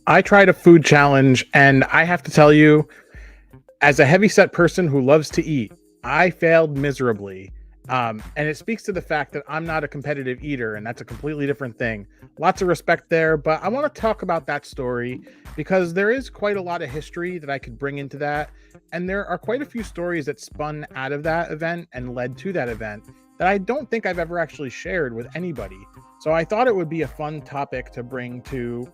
I tried a food challenge, and I have to tell you, as a heavyset person who loves to eat, I failed miserably. And it speaks to the fact that I'm not a competitive eater, and that's a completely different thing. Lots of respect there, but I want to talk about that story because there is quite a lot of history that I could bring into that. And there are quite a few stories that spun out of that event and led to that event that I don't think I've ever actually shared with anybody. So I thought it would be a fun topic to bring to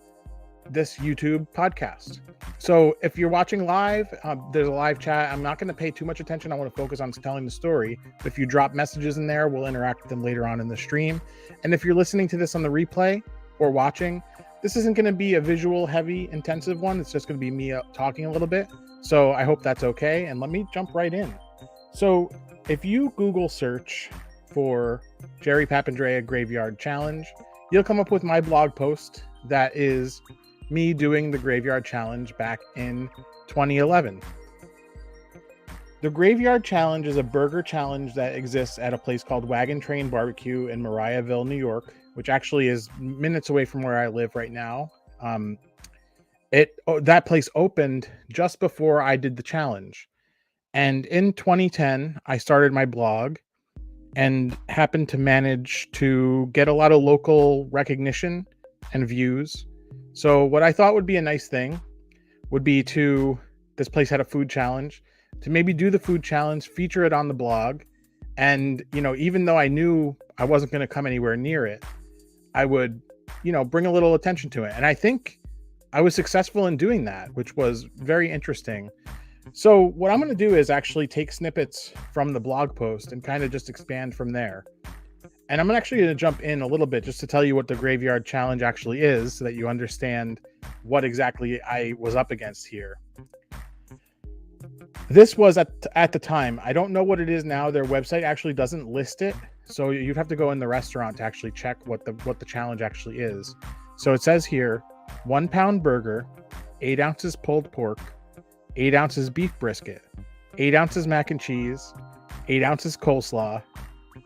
this YouTube podcast. So if you're watching live, there's a live chat. I'm not going to pay too much attention. I want to focus on telling the story. But if you drop messages in there, we'll interact with them later on in the stream. And if you're listening to this on the replay or watching, this isn't going to be a visual heavy intensive one. It's just going to be me talking a little bit. So I hope that's okay. And let me jump right in. So if you Google search for Jerry Papandrea Graveyard Challenge, you'll come up with my blog post that is me doing the Graveyard Challenge back in 2011. The Graveyard Challenge is a burger challenge that exists at a place called Wagon Train Barbecue in Mariaville, New York, which actually is minutes away from where I live right now. That place opened just before I did the challenge. And in 2010, I started my blog and happened to manage to get a lot of local recognition and views. So what I thought would be a nice thing would be this place had a food challenge, to maybe do the food challenge, feature it on the blog. And, even though I knew I wasn't going to come anywhere near it, I would, bring a little attention to it. And I think I was successful in doing that, which was very interesting. So what I'm going to do is actually take snippets from the blog post and kind of just expand from there. And I'm actually going to jump in a little bit just to tell you what the Graveyard Challenge actually is so that you understand what exactly I was up against here. This was at the time. I don't know what it is now. Their website actually doesn't list it. So you'd have to go in the restaurant to actually check what the challenge actually is. So it says here, 1 pound burger, 8 ounces pulled pork, 8 ounces beef brisket, 8 ounces mac and cheese, 8 ounces coleslaw,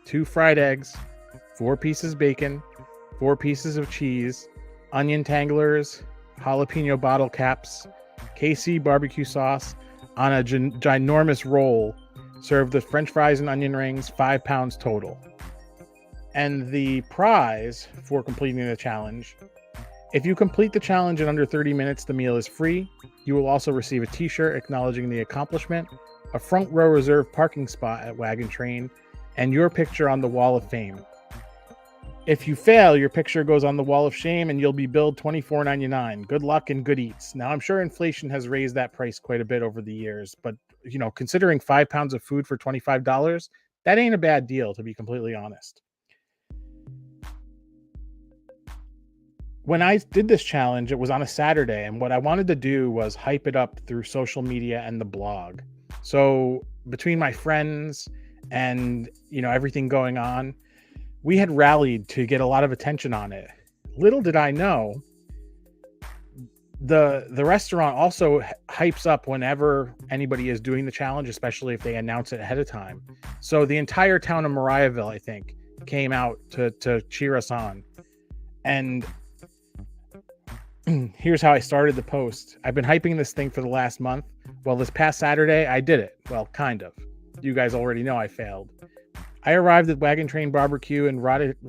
2 fried eggs, 4 pieces bacon, 4 pieces of cheese, onion tanglers, jalapeno bottle caps, KC barbecue sauce on a ginormous roll, served with french fries and onion rings, 5 pounds total. And the prize for completing the challenge, if you complete the challenge in under 30 minutes, the meal is free. You will also receive a t-shirt acknowledging the accomplishment, a front row reserved parking spot at Wagon Train, and your picture on the Wall of Fame. If you fail, your picture goes on the Wall of Shame and you'll be billed $24.99. Good luck and good eats. Now, I'm sure inflation has raised that price quite a bit over the years, but considering 5 pounds of food for $25, that ain't a bad deal, to be completely honest. When I did this challenge, it was on a Saturday, and what I wanted to do was hype it up through social media and the blog. So between my friends and, everything going on, we had rallied to get a lot of attention on it. Little did I know, the restaurant also hypes up whenever anybody is doing the challenge, especially if they announce it ahead of time. So the entire town of Mariaville, I think, came out to cheer us on. And here's how I started the post. I've been hyping this thing for the last month. Well, this past Saturday, I did it. Well, kind of. You guys already know I failed. I arrived at the Wagon Train Barbecue in Rotterdam,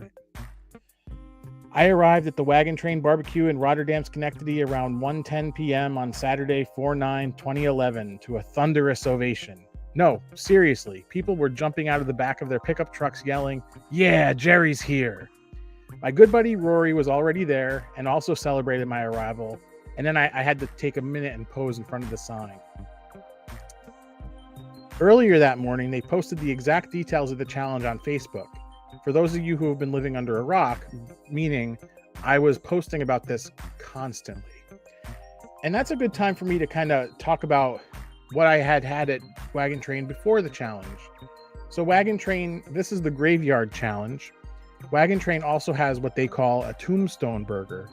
Schenectady around 1:10 p.m. on Saturday, 4/9/2011 to a thunderous ovation. No, seriously, people were jumping out of the back of their pickup trucks yelling, "Yeah, Jerry's here." My good buddy Rory was already there and also celebrated my arrival. And then I had to take a minute and pose in front of the sign. Earlier that morning, they posted the exact details of the challenge on Facebook. For those of you who have been living under a rock, meaning I was posting about this constantly. And that's a good time for me to kind of talk about what I had at Wagon Train before the challenge. So Wagon Train, this is the Graveyard Challenge. Wagon Train also has what they call a tombstone burger.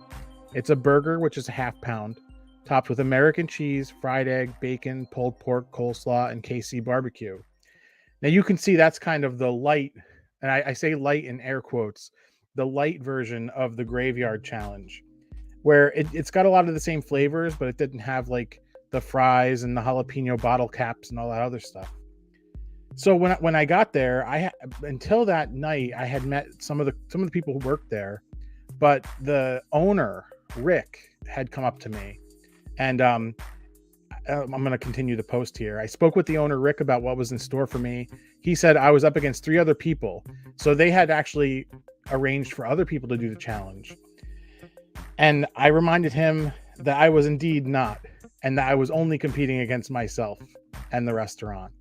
It's a burger, which is a half pound, topped with American cheese, fried egg, bacon, pulled pork, coleslaw, and KC barbecue. Now you can see that's kind of the light, and I say light in air quotes, the light version of the Graveyard Challenge. where it's got a lot of the same flavors, but it didn't have like the fries and the jalapeno bottle caps and all that other stuff. So when I got there, until that night I had met some of the people who worked there, but the owner Rick had come up to me, and I'm going to continue the post here. I spoke with the owner Rick about what was in store for me. He said I was up against 3 other people, so they had actually arranged for other people to do the challenge. And I reminded him that I was indeed not, and that I was only competing against myself and the restaurant.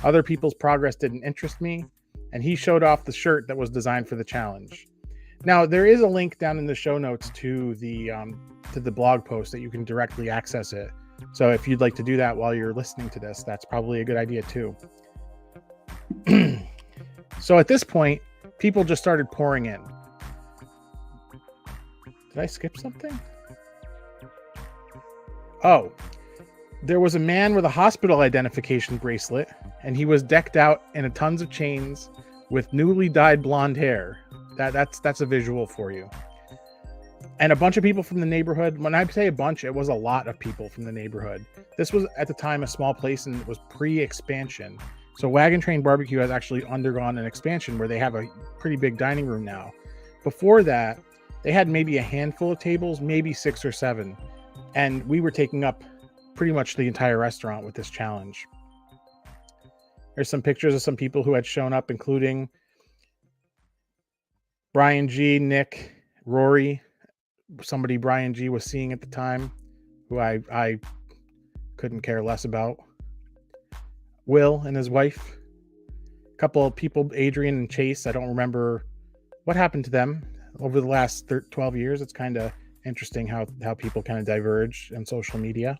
Other people's progress didn't interest me, and he showed off the shirt that was designed for the challenge. Now, there is a link down in the show notes to the blog post that you can directly access it. So if you'd like to do that while you're listening to this, that's probably a good idea too. So at this point, people just started pouring in. Did I skip something? Oh, there was a man with a hospital identification bracelet, and he was decked out in tons of chains with newly dyed blonde hair. That's a visual for you. And a bunch of people from the neighborhood. When I say a bunch, it was a lot of people from the neighborhood. This was at the time a small place, and it was pre-expansion. So Wagon Train Barbecue has actually undergone an expansion where they have a pretty big dining room now. Before that, they had maybe a handful of tables, maybe 6 or 7. And we were taking up pretty much the entire restaurant with this challenge. There's some pictures of some people who had shown up, including Brian G, Nick, Rory, somebody Brian G was seeing at the time, who I couldn't care less about. Will and his wife. A couple of people, Adrian and Chase. I don't remember what happened to them over the last 12 years. It's kind of interesting how people kind of diverge in social media.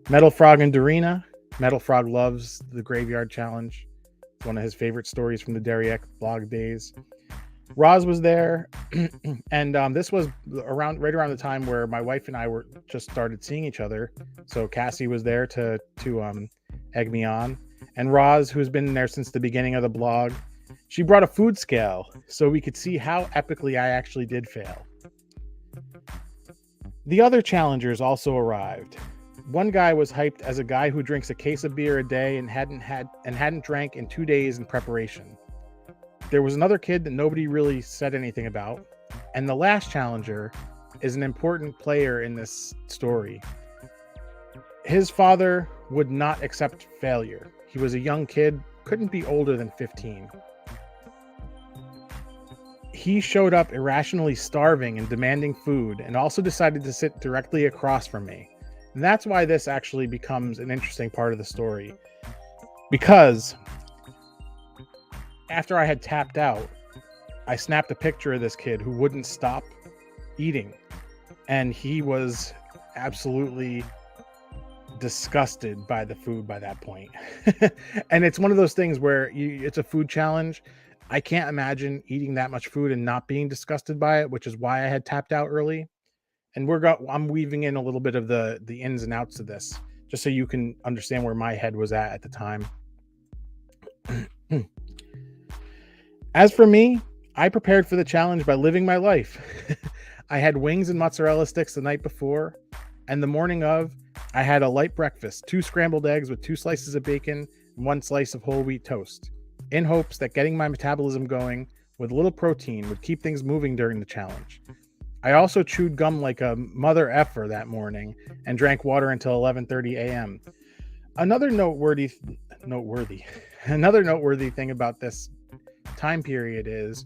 Metal Frog and Dorina. Metal Frog loves the Graveyard Challenge. It's one of his favorite stories from the derryx blog days. Roz was there, and this was right around the time where my wife and I were just started seeing each other. So Cassie was there to egg me on, and Roz, who's been there since the beginning of the blog, she brought a food scale so we could see how epically I actually did fail. The other challengers also arrived. One guy was hyped as a guy who drinks a case of beer a day and hadn't drank in 2 days in preparation. There was another kid that nobody really said anything about. And the last challenger is an important player in this story. His father would not accept failure. He was a young kid, couldn't be older than 15. He showed up irrationally starving and demanding food, and also decided to sit directly across from me. And that's why this actually becomes an interesting part of the story. Because after I had tapped out, I snapped a picture of this kid who wouldn't stop eating. And he was absolutely disgusted by the food by that point. And it's one of those things where it's a food challenge. I can't imagine eating that much food and not being disgusted by it, which is why I had tapped out early. And I'm weaving in a little bit of the ins and outs of this, just so you can understand where my head was at the time. As for me, I prepared for the challenge by living my life. I had wings and mozzarella sticks the night before, and the morning of, I had a light breakfast, 2 scrambled eggs with 2 slices of bacon and 1 slice of whole wheat toast, in hopes that getting my metabolism going with a little protein would keep things moving during the challenge. I also chewed gum like a mother effer that morning and drank water until 11:30 a.m. Another noteworthy thing about this time period is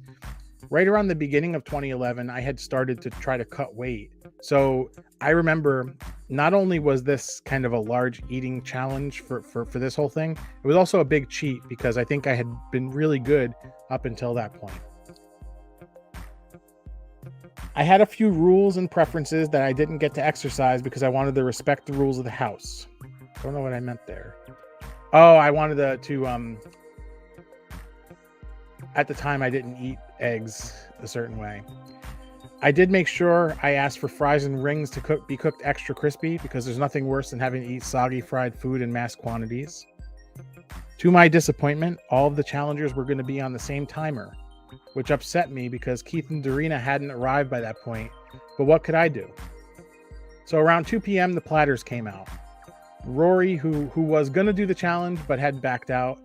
right around the beginning of 2011, I had started to try to cut weight. So I remember not only was this kind of a large eating challenge for this whole thing, it was also a big cheat because I think I had been really good up until that point. I had a few rules and preferences that I didn't get to exercise because I wanted to respect the rules of the house. Don't know what I meant there. Oh, I wanted to at the time I didn't eat eggs a certain way. I did make sure I asked for fries and rings to be cooked extra crispy because there's nothing worse than having to eat soggy fried food in mass quantities. To my disappointment, all of the challengers were going to be on the same timer, which upset me because Keith and Dorina hadn't arrived by that point. But what could I do? So around 2 p.m., the platters came out. Rory, who was going to do the challenge but had backed out,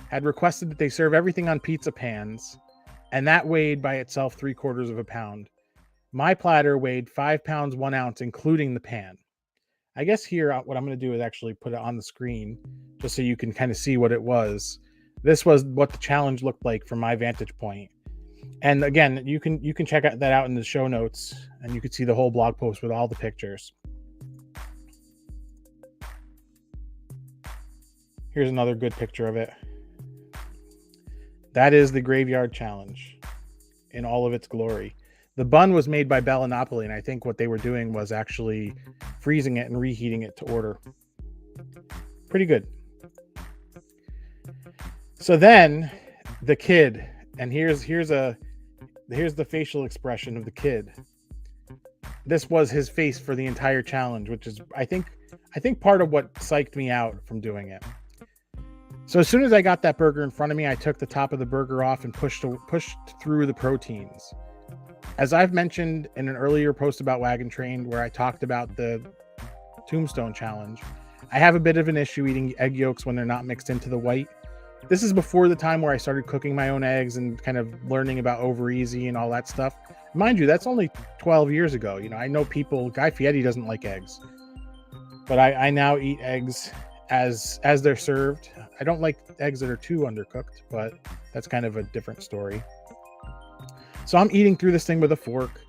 had requested that they serve everything on pizza pans, and that weighed by itself 3/4 of a pound. My platter weighed 5 pounds 1 ounce, including the pan. I guess here, what I'm going to do is actually put it on the screen just so you can kind of see what it was. This was what the challenge looked like from my vantage point. And again, you can check that out in the show notes, and you can see the whole blog post with all the pictures. Here's another good picture of it. That is the graveyard challenge in all of its glory. The bun was made by Bellinopoli, and I think what they were doing was actually freezing it and reheating it to order. Pretty good. So then the kid, and here's the facial expression of the kid. This was his face for the entire challenge, which is I think part of what psyched me out from doing it. So as soon as I got that burger in front of me, I took the top of the burger off and pushed through the proteins. As I've mentioned in an earlier post about Wagon Train, where I talked about the Tombstone Challenge, I have a bit of an issue eating egg yolks when they're not mixed into the white. This is before the time where I started cooking my own eggs and kind of learning about over easy and all that stuff. Mind you, that's only 12 years ago. You know, I know people, Guy Fieri doesn't like eggs, but I now eat eggs as they're served. I don't like eggs that are too undercooked, but that's kind of a different story. So I'm eating through this thing with a fork.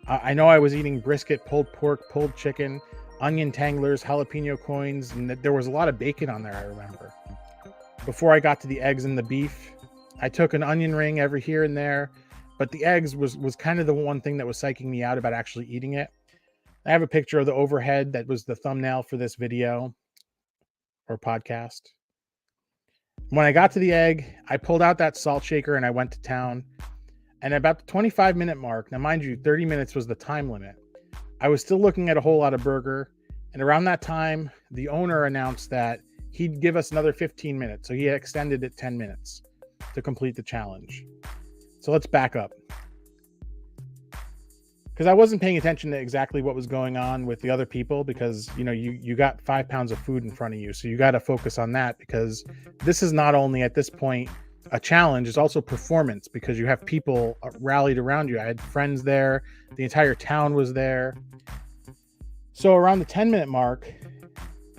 I know I was eating brisket, pulled pork, pulled chicken, onion tanglers, jalapeno coins, and there was a lot of bacon on there, I remember. Before I got to the eggs and the beef, I took an onion ring every here and there, but the eggs was kind of the one thing that was psyching me out about actually eating it. I have a picture of the overhead that was the thumbnail for this video or podcast. When I got to the egg, I pulled out that salt shaker and I went to town. And about the 25-minute mark, now mind you, 30 minutes was the time limit, I was still looking at a whole lot of burger. And around that time, the owner announced that he'd give us another 15 minutes. So he had extended it 10 minutes to complete the challenge. So let's back up. Because I wasn't paying attention to exactly what was going on with the other people, because you know you got 5 pounds of food in front of you, so you got to focus on that, because this is not only at this point a challenge, it's also performance, because you have people rallied around you. I had friends there, the entire town was there. So around the 10-minute mark,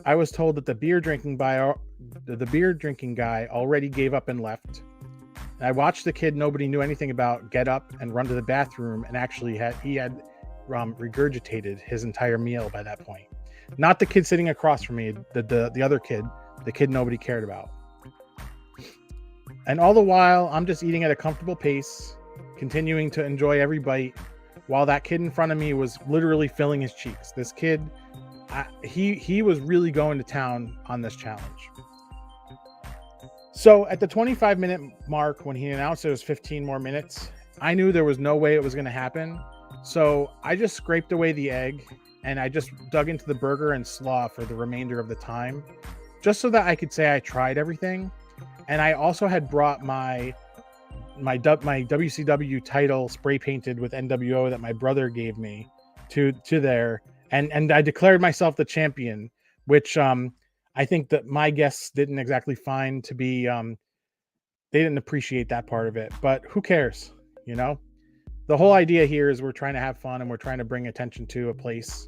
I was told that the beer drinking guy already gave up and left. And I watched the kid nobody knew anything about get up and run to the bathroom, and actually he had regurgitated his entire meal by that point. Not the kid sitting across from me, the other kid, the kid nobody cared about. And all the while, I'm just eating at a comfortable pace, continuing to enjoy every bite, while that kid in front of me was literally filling his cheeks. This kid, he was really going to town on this challenge. So at the 25-minute mark, when he announced it was 15 more minutes, I knew there was no way it was going to happen. So I just scraped away the egg and I just dug into the burger and slaw for the remainder of the time, just so that I could say I tried everything. And I also had brought my WCW title spray painted with NWO that my brother gave me to there. And I declared myself the champion, which I think that my guests didn't exactly find to be, they didn't appreciate that part of it, but who cares? You know, the whole idea here is we're trying to have fun and we're trying to bring attention to a place.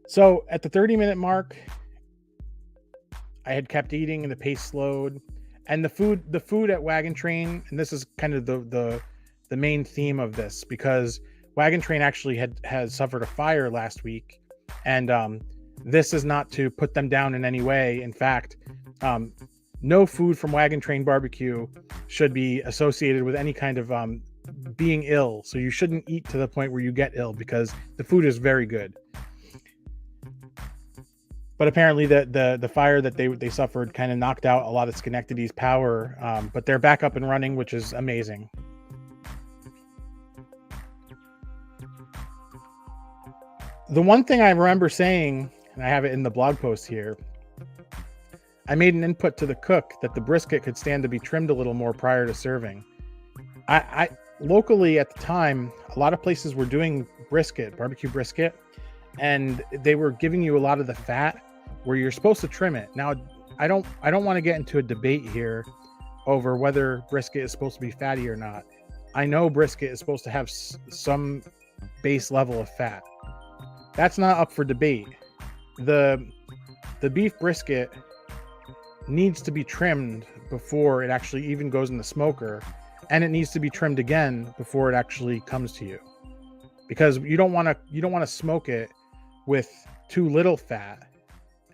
So at the 30-minute mark, I had kept eating and the pace slowed, and the food at Wagon Train, and this is kind of the main theme of this, because Wagon Train actually has suffered a fire last week, and this is not to put them down in any way. In fact, no food from Wagon Train Barbecue should be associated with any kind of being ill. So you shouldn't eat to the point where you get ill, because the food is very good. But apparently the fire that they suffered kind of knocked out a lot of Schenectady's power, but they're back up and running, which is amazing. The one thing I remember saying, and I have it in the blog post here, I made an input to the cook that the brisket could stand to be trimmed a little more prior to serving. I locally at the time, a lot of places were doing barbecue brisket, and they were giving you a lot of the fat where you're supposed to trim it. Now, I don't want to get into a debate here over whether brisket is supposed to be fatty or not. I know brisket is supposed to have some base level of fat. That's not up for debate. The beef brisket needs to be trimmed before it actually even goes in the smoker, and it needs to be trimmed again before it actually comes to you, because you don't want to smoke it with too little fat,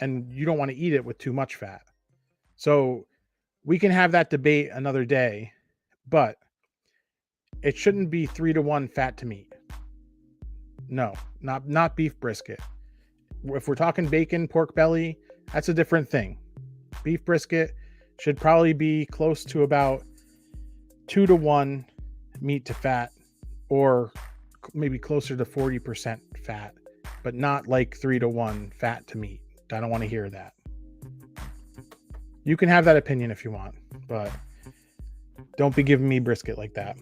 and you don't want to eat it with too much fat. So we can have that debate another day, but it shouldn't be 3-to-1 fat to meat. No, not beef brisket. If we're talking bacon, pork belly, that's a different thing. Beef brisket should probably be close to about 2-to-1 meat to fat, or maybe closer to 40% fat, but not like 3-to-1 fat to meat. I don't want to hear that. You can have that opinion if you want, but don't be giving me brisket like that.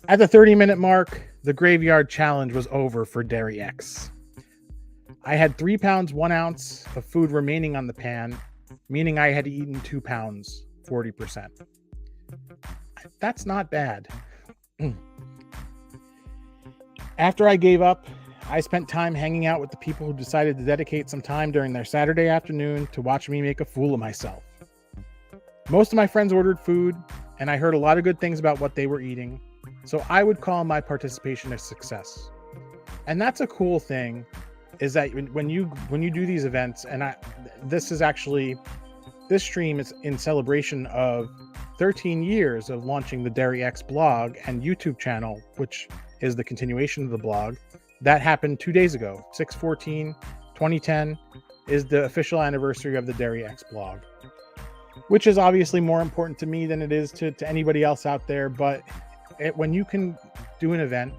At the 30-minute mark, the graveyard challenge was over for derryx. I had 3 pounds 1 ounce of food remaining on the pan, meaning I had eaten 2 pounds 40%. That's not bad. After I gave up, I spent time hanging out with the people who decided to dedicate some time during their Saturday afternoon to watch me make a fool of myself. Most of my friends ordered food, and I heard a lot of good things about what they were eating, so I would call my participation a success. And that's a cool thing, is that when you do these events, and this stream is in celebration of 13 years of launching the derryx blog and YouTube channel, which is the continuation of the blog. That happened 2 days ago. 6/14/2010 is the official anniversary of the derryx blog, which is obviously more important to me than it is to anybody else out there. But when you can do an event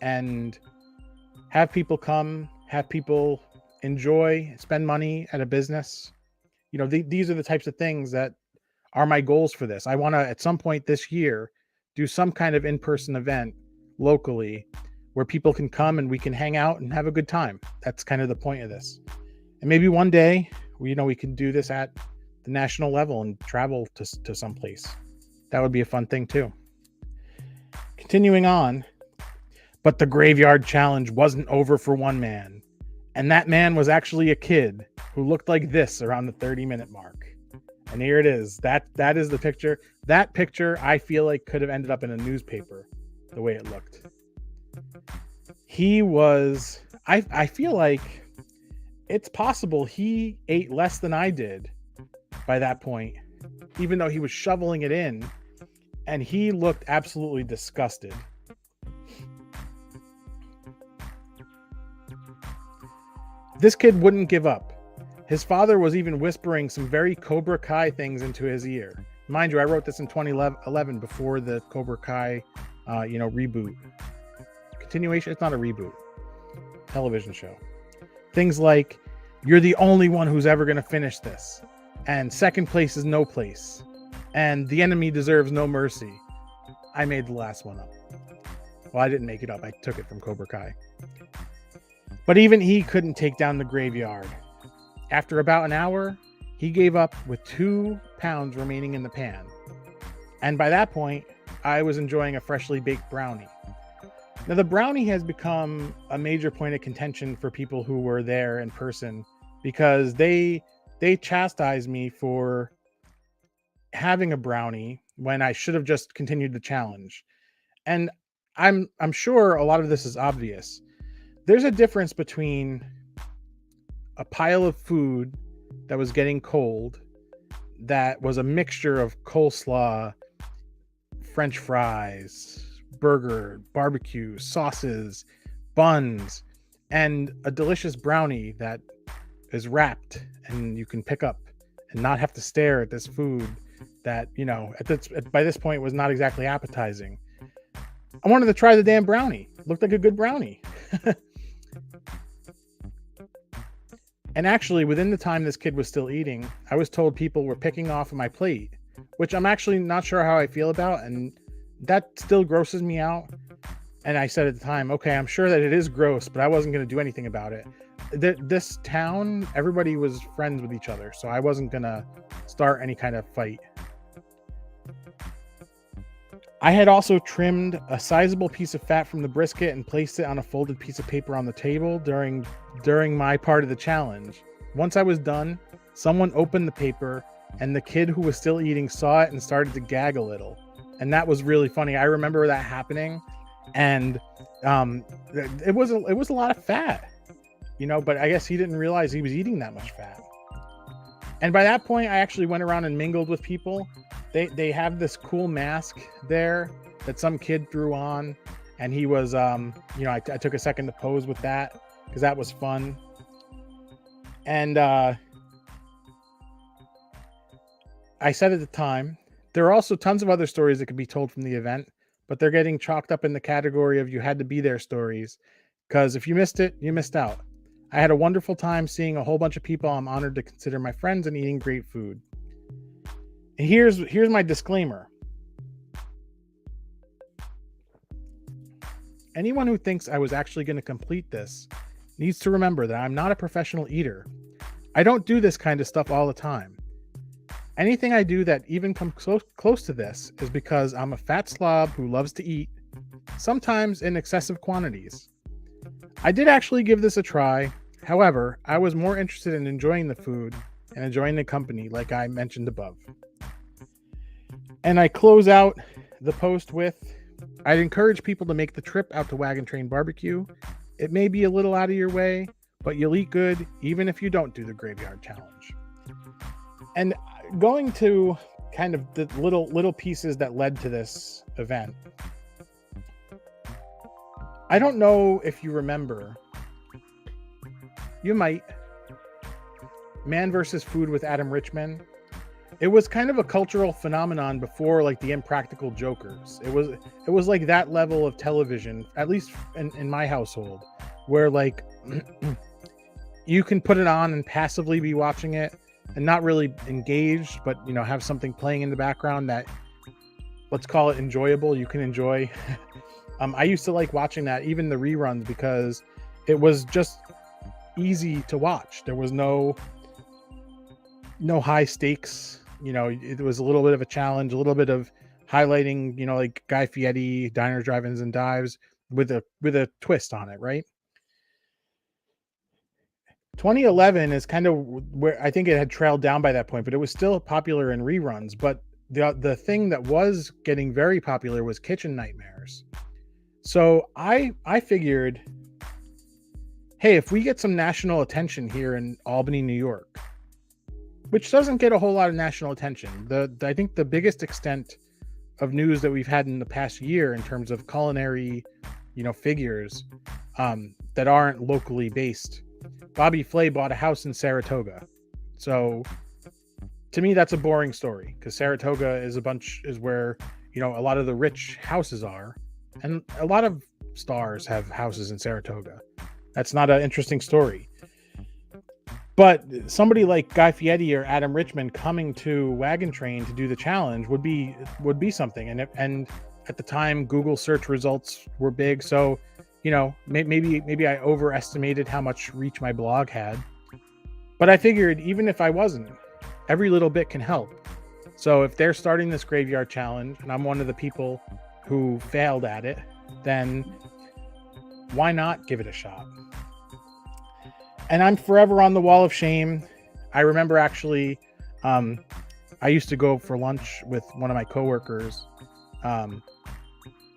and have people come, have people enjoy, spend money at a business, these are the types of things that are my goals for this. I want to, at some point this year, do some kind of in-person event locally where people can come and we can hang out and have a good time. That's kind of the point of this. And maybe one day, we can do this at the national level and travel to some place. That would be a fun thing too. Continuing on, but the graveyard challenge wasn't over for one man. And that man was actually a kid who looked like this around the 30-minute mark. And here it is. That is the picture. That picture, I feel like, could have ended up in a newspaper, the way it looked. He was, I feel like it's possible he ate less than I did by that point, even though he was shoveling it in, and he looked absolutely disgusted. This kid wouldn't give up. His father was even whispering some very Cobra Kai things into his ear. Mind you, I wrote this in 2011 before the Cobra Kai, reboot. Continuation, it's not a reboot. Television show. Things like, you're the only one who's ever going to finish this. And second place is no place. And the enemy deserves no mercy. I made the last one up. Well, I didn't make it up. I took it from Cobra Kai. But even he couldn't take down the graveyard. After about an hour, he gave up with 2 pounds remaining in the pan. And by that point, I was enjoying a freshly baked brownie. Now, the brownie has become a major point of contention for people who were there in person, because they chastised me for having a brownie when I should have just continued the challenge. And I'm sure a lot of this is obvious. There's a difference between a pile of food that was getting cold, that was a mixture of coleslaw, French fries, burger, barbecue, sauces, buns, and a delicious brownie that is wrapped and you can pick up and not have to stare at this food that, by this point was not exactly appetizing. I wanted to try the damn brownie. It looked like a good brownie. And actually, within the time this kid was still eating, I was told people were picking off of my plate, which I'm actually not sure how I feel about, and that still grosses me out. And I said at the time, okay, I'm sure that it is gross, but I wasn't going to do anything about it. This town, everybody was friends with each other, so I wasn't going to start any kind of fight. I had also trimmed a sizable piece of fat from the brisket and placed it on a folded piece of paper on the table during my part of the challenge. Once I was done, someone opened the paper, and the kid who was still eating saw it and started to gag a little. And that was really funny. I remember that happening, and it was a lot of fat, but I guess he didn't realize he was eating that much fat. And by that point, I actually went around and mingled with people. They have this cool mask there that some kid threw on, and he was I took a second to pose with that because that was fun. And I said at the time, there are also tons of other stories that could be told from the event, but they're getting chalked up in the category of you had to be there stories, because if you missed it, you missed out. I had a wonderful time seeing a whole bunch of people I'm honored to consider my friends and eating great food. And here's my disclaimer. Anyone who thinks I was actually going to complete this needs to remember that I'm not a professional eater. I don't do this kind of stuff all the time. Anything I do that even comes close to this is because I'm a fat slob who loves to eat, sometimes in excessive quantities. I did actually give this a try. However, I was more interested in enjoying the food and enjoying the company, like I mentioned above. And I close out the post with, I'd encourage people to make the trip out to Wagon Train Barbecue. It may be a little out of your way, but you'll eat good even if you don't do the graveyard challenge. And going to kind of the little pieces that led to this event. I don't know if you remember, you might, Man vs. Food with Adam Richman. It was kind of a cultural phenomenon before like the Impractical Jokers. It was like that level of television, at least in my household, where like you can put it on and passively be watching it and not really engaged, but have something playing in the background that, let's call it enjoyable, you can enjoy. I used to like watching that, even the reruns, because it was just easy to watch. There was no high stakes. It was a little bit of a challenge, a little bit of highlighting, like Guy Fieri, diners, drive-ins, and dives with a twist on it, right? 2011 is kind of where I think it had trailed down by that point, but it was still popular in reruns. But the thing that was getting very popular was Kitchen Nightmares. So I figured, hey, if we get some national attention here in Albany, New York, which doesn't get a whole lot of national attention. I think the biggest extent of news that we've had in the past year in terms of culinary, figures that aren't locally based. Bobby Flay bought a house in Saratoga. So to me, that's a boring story, because Saratoga is where, a lot of the rich houses are. And a lot of stars have houses in Saratoga. That's not an interesting story. But somebody like Guy Fieri or Adam Richman coming to Wagon Train to do the challenge would be something. And at the time, Google search results were big. So, maybe I overestimated how much reach my blog had. But I figured even if I wasn't, every little bit can help. So if they're starting this graveyard challenge and I'm one of the people who failed at it, then why not give it a shot? And I'm forever on the wall of shame. I remember actually, I used to go for lunch with one of my coworkers.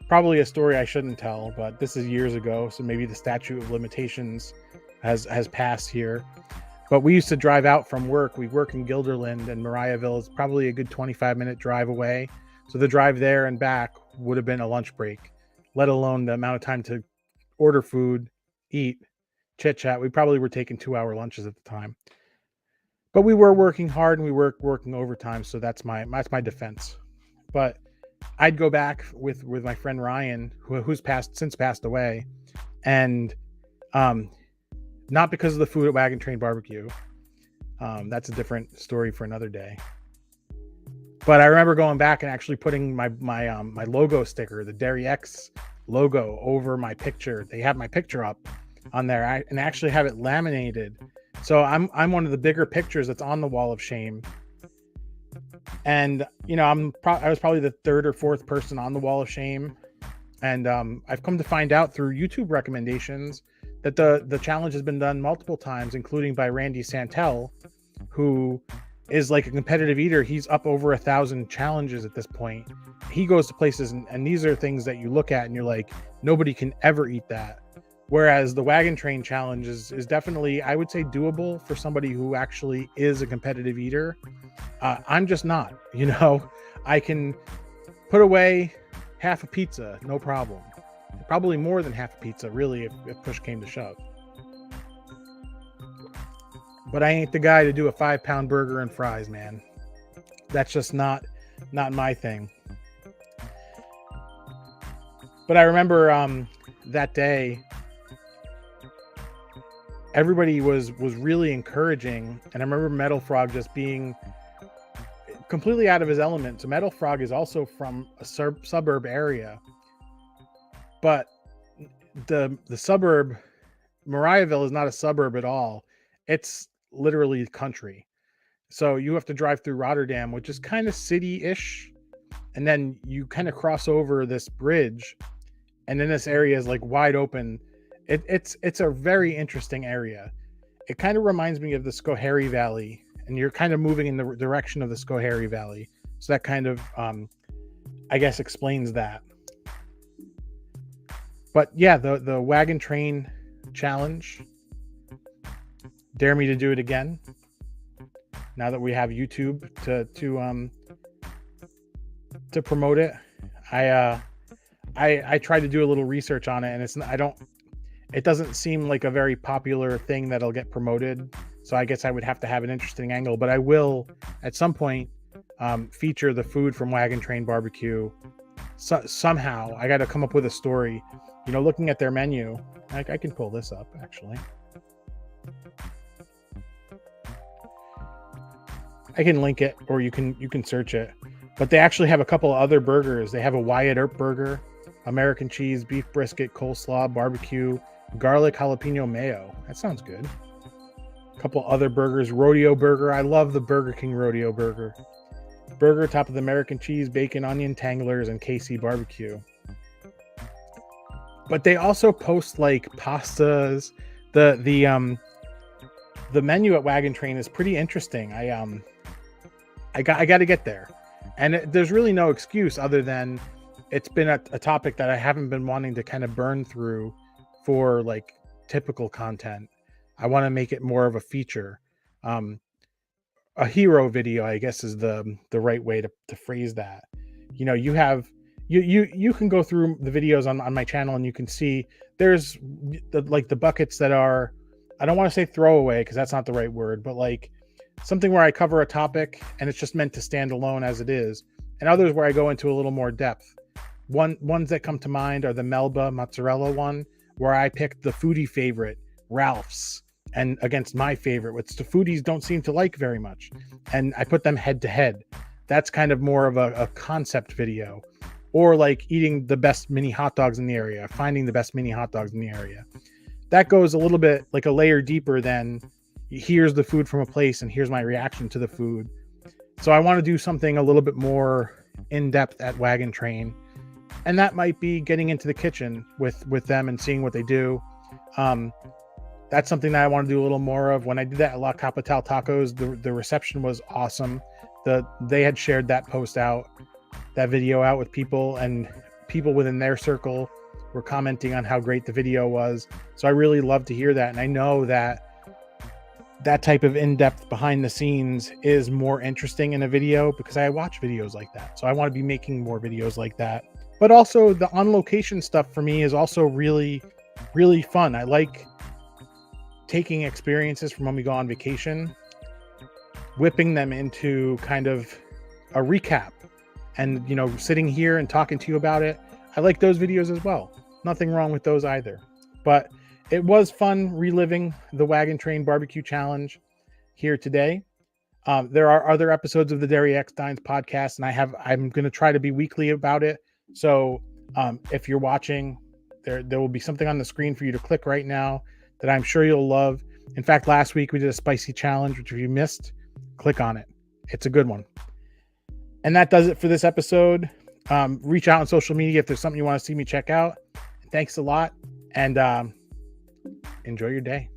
Probably a story I shouldn't tell, but this is years ago, so maybe the statute of limitations has passed here. But we used to drive out from work. We work in Guilderland, and Mariaville is probably a good 25-minute drive away. So the drive there and back would have been a lunch break, let alone the amount of time to order food, eat, chit chat. We probably were taking 2-hour lunches at the time, but we were working hard and we were working overtime. So that's my defense. But I'd go back with my friend Ryan, who's since passed away, and not because of the food at Wagon Train Barbecue. That's a different story for another day. But I remember going back and actually putting my logo sticker, the derryx, logo over my picture. They have my picture up on there and actually have it laminated. So I'm one of the bigger pictures that's on the wall of shame. And I was probably the third or fourth person on the wall of shame. And I've come to find out through YouTube recommendations that the challenge has been done multiple times, including by Randy Santel, who is like a competitive eater. He's up over 1,000 challenges at this point. He goes to places and these are things that you look at and you're like, nobody can ever eat that. Whereas the Wagon Train challenge is definitely, I would say, doable for somebody who actually is a competitive eater. I'm just not, I can put away half a pizza, no problem. Probably more than half a pizza, really, if push came to shove. But I ain't the guy to do a 5-pound burger and fries, man. That's just not my thing. But I remember that day, everybody was really encouraging, and I remember Metal Frog just being completely out of his element. So Metal Frog is also from a suburb area, but the suburb, Mariaville, is not a suburb at all. It's literally country. So you have to drive through Rotterdam, which is kind of city-ish, and then you kind of cross over this bridge, and then this area is like wide open. It's a very interesting area. It kind of reminds me of the Schoharie Valley, and you're kind of moving in the direction of the Schoharie Valley. So that kind of, I guess, explains that. But yeah, the Wagon Train challenge. Dare me to do it again. Now that we have YouTube to promote it, I tried to do a little research on it, and it doesn't seem like a very popular thing that'll get promoted. So I guess I would have to have an interesting angle, but I will at some point feature the food from Wagon Train Barbecue. Somehow I got to come up with a story. Looking at their menu, I can pull this up actually. I can link it, or you can search it. But they actually have a couple of other burgers. They have a Wyatt Earp burger, American cheese, beef brisket, coleslaw, barbecue, garlic, jalapeno mayo. That sounds good. A couple other burgers, rodeo burger. I love the Burger King rodeo burger. Burger top of the American cheese, bacon, onion tanglers, and KC barbecue. But they also post like pastas. The menu at Wagon Train is pretty interesting. I got to get there, and there's really no excuse other than it's been a topic that I haven't been wanting to kind of burn through for like typical content. I want to make it more of a feature, a hero video, I guess is the right way to phrase that. You have you can go through the videos on my channel and you can see there's the buckets that are, I don't want to say throwaway because that's not the right word, but like something where I cover a topic and it's just meant to stand alone as it is, and others where I go into a little more depth. Ones that come to mind are the Melba mozzarella one, where I picked the foodie favorite, Ralph's, and against my favorite, which the foodies don't seem to like very much, and I put them head to head. That's kind of more of a concept video. Or like eating the best mini hot dogs in the area, finding the best mini hot dogs in the area. That goes a little bit like a layer deeper than here's the food from a place and here's my reaction to the food. So I want to do something a little bit more in depth at Wagon Train, and that might be getting into the kitchen with them and seeing what they do. That's something that I want to do a little more of. When I did that at La Capital Tacos, the reception was awesome. They had shared that video out with people, and people within their circle were commenting on how great the video was. So I really love to hear that. And I know that type of in-depth behind the scenes is more interesting in a video because I watch videos like that. So I want to be making more videos like that. But also the on-location stuff for me is also really, really fun. I like taking experiences from when we go on vacation, whipping them into kind of a recap, and sitting here and talking to you about it. I like those videos as well. Nothing wrong with those either. But it was fun reliving the Wagon Train Barbecue Challenge here today. There are other episodes of the derryx Dines podcast, and I'm going to try to be weekly about it. So If you're watching, there will be something on the screen for you to click right now that I'm sure you'll love. In fact, last week we did a spicy challenge, which if you missed, click on it. It's a good one. And that does it for this episode. Reach out on social media if there's something you want to see me check out. Thanks a lot, and enjoy your day.